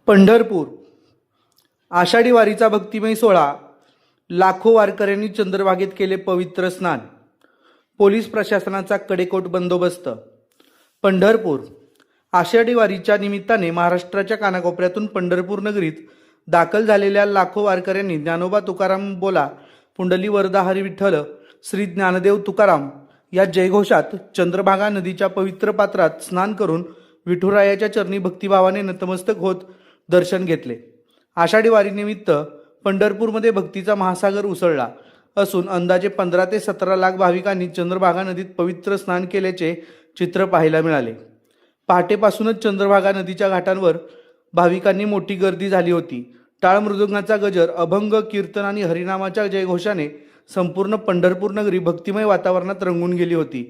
पंढरपूर आषाढी वारीचा भक्तिमय सोहळा. लाखो वारकऱ्यांनी चंद्रभागेत केले पवित्र स्नान. पोलीस प्रशासनाचा कडेकोट बंदोबस्त. पंढरपूर आषाढी वारीच्या निमित्ताने महाराष्ट्राच्या कानाकोपऱ्यातून पंढरपूर नगरीत दाखल झालेल्या लाखो वारकऱ्यांनी ज्ञानोबा तुकाराम बोला, पुंडली वरदा हरी विठ्ठल, श्री ज्ञानदेव तुकाराम या जयघोषात चंद्रभागा नदीच्या पवित्र पात्रात स्नान करून विठुरायाच्या चरणी भक्तिभावाने नतमस्तक होत दर्शन घेतले. आषाढी वारीनिमित्त पंढरपूरमध्ये भक्तीचा महासागर उसळला असून अंदाजे 15 ते 17 लाख भाविकांनी चंद्रभागा नदीत पवित्र स्नान केल्याचे चित्र पाहायला मिळाले. पहाटेपासूनच चंद्रभागा नदीच्या घाटांवर भाविकांनी मोठी गर्दी झाली होती. टाळ मृदुंगाचा गजर, अभंग, कीर्तन आणि हरिनामाच्या जयघोषाने संपूर्ण पंढरपूर नगरी भक्तिमय वातावरणात रंगून गेली होती.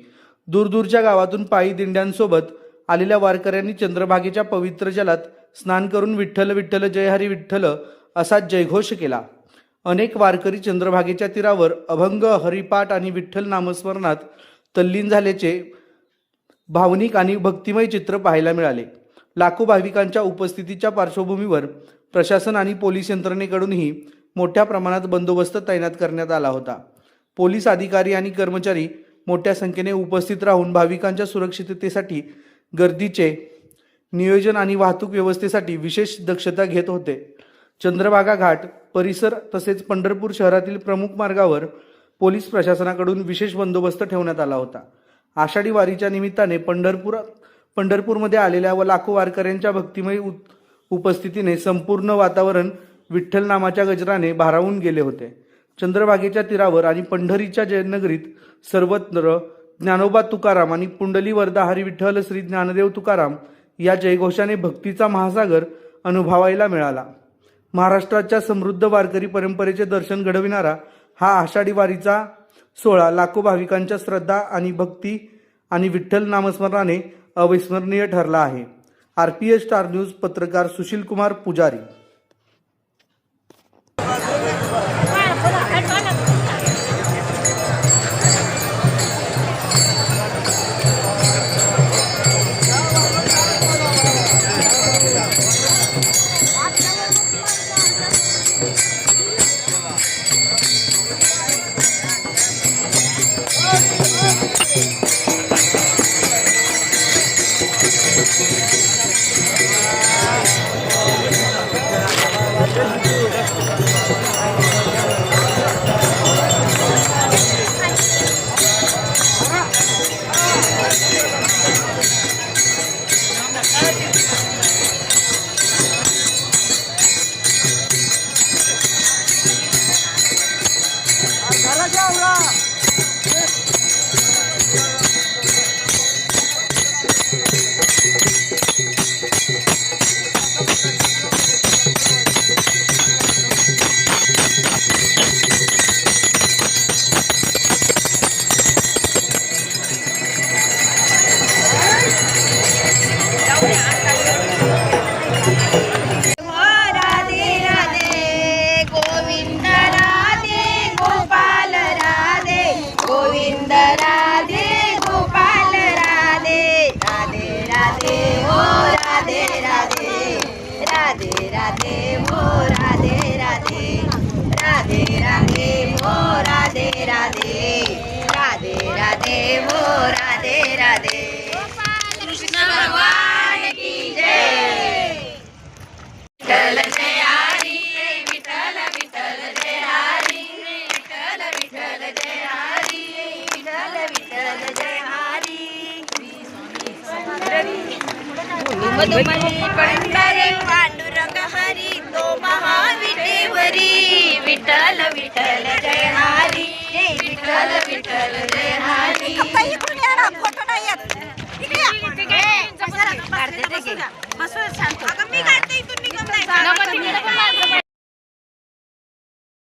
दूरदूरच्या गावातून पायी दिंड्यांसोबत आलेल्या वारकऱ्यांनी चंद्रभागेच्या पवित्र जलात स्नान करून विठ्ठल विठ्ठल जय हरी विठ्ठल असा जयघोष केला. अनेक वारकरी चंद्रभागेच्या तीरावर अभंग, हरिपाठ आणि विठ्ठल नामस्मरणात तल्लीन झाल्याचे भावनिक आणि भक्तिमय चित्र पाहायला मिळाले. लाखो भाविकांच्या उपस्थितीच्या पार्श्वभूमीवर प्रशासन आणि पोलीस यंत्रणेकडूनही मोठ्या प्रमाणात बंदोबस्त तैनात करण्यात आला होता. पोलीस अधिकारी आणि कर्मचारी मोठ्या संख्येने उपस्थित राहून भाविकांच्या सुरक्षिततेसाठी, गर्दीचे नियोजन आणि वाहतूक व्यवस्थेसाठी विशेष दक्षता घेत होते. चंद्रभागा घाट परिसर तसेच पंढरपूर शहरातील प्रमुख मार्गावर पोलीस प्रशासनाकडून विशेष बंदोबस्त ठेवण्यात आला होता. आषाढी वारीच्या निमित्ताने पंढरपूरमध्ये आलेल्या व लाखो वारकऱ्यांच्या भक्तिमय उपस्थितीने संपूर्ण वातावरण विठ्ठल नामाच्या गजराने भारावून गेले होते. चंद्रभागेच्या तीरावर आणि पंढरीच्या जयनगरीत सर्वत्र ज्ञानोबा तुकाराम आणि पुंडली वरदा हरी विठ्ठल श्री ज्ञानदेव तुकाराम या जयघोषाने भक्तीचा महासागर अनुभवायला मिळाला. महाराष्ट्राच्या समृद्ध वारकरी परंपरेचे दर्शन घडविणारा हा आषाढी वारीचा सोहळा लाखो भाविकांच्या श्रद्धा आणि भक्ती आणि विठ्ठल नामस्मरणाने अविस्मरणीय ठरला आहे. RPS स्टार न्यूज पत्रकार सुशील कुमार पुजारी. कृष्ण भगवान की जय. विठ्ठल जय हरी, विठ्ठल विठ्ठल जय हरी, विठ्ठल विठ्ठल जय हरी, विठ्ठल विठ्ठल जय हरी. मधुमनी पंढरी पांडुरंग हरी, तो महाविठेवरी. विठ्ठल विठ्ठल जय हरी, विठ्ठल विठ्ठल जय हरी.